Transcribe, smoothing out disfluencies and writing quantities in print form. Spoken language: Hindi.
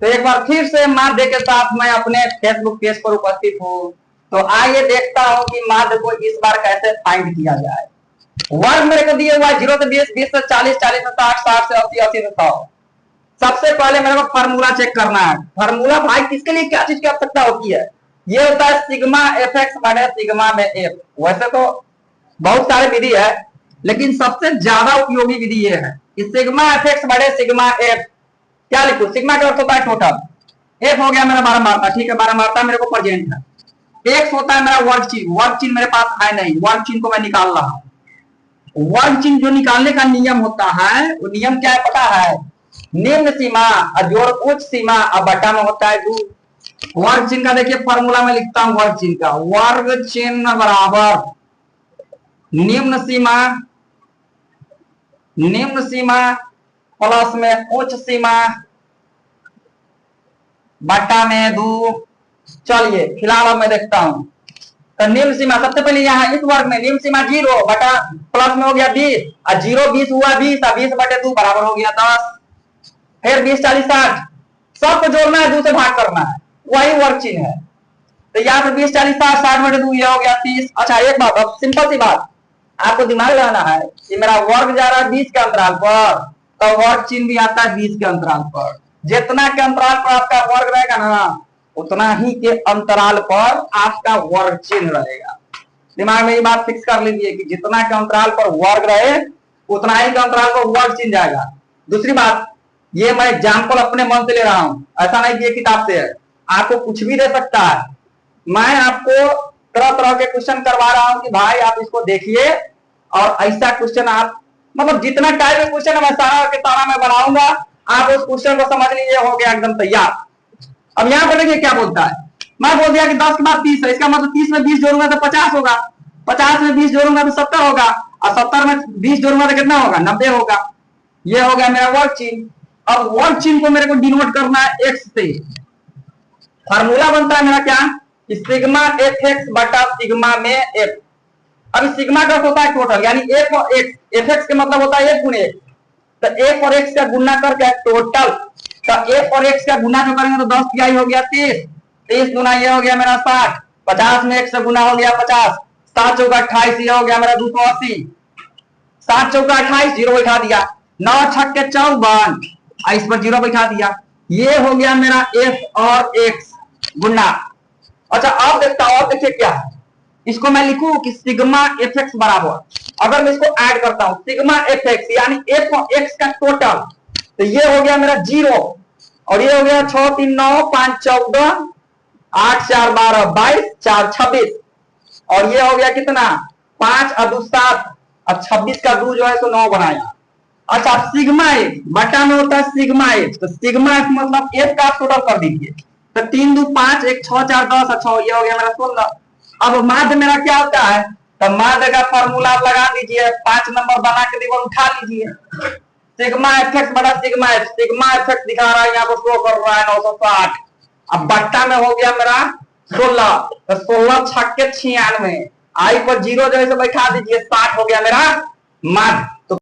तो एक बार फिर से माध्य के साथ मैं अपने फेसबुक पेज पर उपस्थित हूँ। तो आइए देखता हूँ कि माध्य को इस बार कैसे फाइंड किया जाए। वर्ग मेरे को दिए हुआ 0 से 20, 20 से 40, 40 से 60, 60 से 80, 80 से 100। सबसे पहले मेरे को फार्मूला चेक करना है। फार्मूला भाई किसके लिए क्या चीज की आवश्यकता होती है? ये होता है सिग्मा एफ एक्स बटे सिग्मा में एफ। वैसे तो बहुत सारे विधि है, लेकिन सबसे ज्यादा उपयोगी विधि ये है कि सिग्मा एफ एक्स बटे सिग्मा एफ। क्या लिखूं? सिग्मा का अर्थ होता है टोटल, एफ हो गया मेरा बारंबारता। ठीक है, बारंबारता मेरे को प्रेजेंट है। एक्स होता है मेरा वर्ग चिन्ह, वर्ग चिन्ह मेरे पास है नहीं, वर्ग चिन्ह को मैं निकाल रहा हूं। वर्ग चिन्ह जो निकालने का नियम होता है, वो नियम क्या है पता है? निम्न सीमा जोड़ उच्च सीमा और बटा में होता है 2। वर्ग चिन्ह का देखिए फॉर्मूला में लिखता हूं, वर्ग चिन्ह का वर्ग चिन्ह बराबर निम्न सीमा प्लस में उच्च सीमा बटा में 2। चलिए फिलहाल अब मैं देखता हूं। तो निम्न सीमा सबसे पहले यहाँ इस वर्ग में निम्न सीमा 0 बटा प्लस में हो गया 20 और 0 20 हुआ 20 और 20 बटे 2 बराबर हो गया 10। फिर 20 40 60 सबको जोड़ना है, 2 से भाग करना है, वही वर्ग चिन्ह है। तो यहाँ पर 20 40 60 60 बटे 2 ये हो गया 30। अच्छा एक बात, अब सिंपल सी बात आपको दिमाग लगाना है कि मेरा वर्ग जा रहा है 20 के अंतराल पर, तो वर्ग चिन्ह भी आता है 20 के अंतराल पर। जितना के अंतराल पर आपका वर्ग रहेगा ना, उतना ही के अंतराल पर आपका वर्ग चिन्ह रहेगा। दिमाग में ये बात फिक्स कर लीजिए कि जितना के अंतराल पर वर्ग रहे, उतना ही के अंतराल पर वर्ग चिन्ह जाएगा। दूसरी बात, ये मैं एग्जाम्पल अपने मन से ले रहा हूं, ऐसा नहीं कि ये किताब से है। आपको कुछ भी दे सकता है। मैं आपको तरह तरह के क्वेश्चन करवा रहा हूं कि भाई आप इसको देखिए और ऐसा क्वेश्चन आप, मतलब जितना टाइप का क्वेश्चन है मैं सारा के सारा मैं बनाऊंगा, आप उस क्वेश्चन को समझ लीजिए, हो गया एकदम तैयार। अब यहाँ पर देखिए क्या बोलता है। मैं बोल दिया कि 10 के बाद 30 है, इसका मतलब 30 में 20 जोड़ूंगा तो 50 होगा, 50 में 20 जोड़ूंगा तो 70 होगा, और 70 में 20 जोड़ूंगा तो कितना होगा? 90 होगा। ये हो गया मेरा वर्ग चिन्ह। अब वर्ग चिन्ह को मेरे को डिनोट करना है एक्स से। फार्मूला बनता है मेरा क्या? सिग्मा एफ एक्स बटा सिग्मा में एफ। अभी सिग्मा का होता है टोटल, यानी एफ और एक्स, एफ एक्स का मतलब होता है एफ गुणे एक्स। तो एफ और एक्स का गुना करके टोटल, तो एफ और एक्स का गुना जो करेंगे तो 10 तिहाई हो गया 30, 30 गुना ये हो गया मेरा 60, 50 में 1 से गुना हो गया 50, 7 चौका 28 ये हो गया मेरा 280, 7 चौका 28 जीरो बैठा दिया, 9 छक्के 54 इस पर जीरो बैठा दिया। ये हो गया मेरा एफ और एक्स गुना। अच्छा अब देखता हूं, और देखिए क्या है, इसको मैं लिखूं कि सिग्मा एफ एक्स बराबर, अगर मैं इसको ऐड करता हूं सिग्मा एफ एक्स यानी एफ और एक्स का टोटल, तो ये हो गया मेरा 0 और ये हो गया 6 3 9 5 14 8 4 12 22 4 26 और ये हो गया कितना 5 और 2 7 और 26 का 2 जो है सो 9 बनाया। अच्छा सिग्मा एक्स बटा में होता है सिग्मा एक्स, तो सिग्मा एक्स मतलब एफ का टोटल कर दीजिए, तो 3 2 5 1 6 4 10 और 6 ये हो गया मेरा 16। अब माध्य मेरा क्या होता है? तो माध्य का फॉर्मूला आप लगा दीजिए, 5 नंबर बना के दीवार उठा लीजिए, सिग्मा एफ एक्स बटा sigma F. Sigma F x दिखा रहा है यहाँ पर शो कर रहा है 960, अब बट्टा में हो गया मेरा 16, तो 16 छक्के 96, आई पर जीरो जो है बैठा दीजिए, 60 हो गया मेरा माध्य।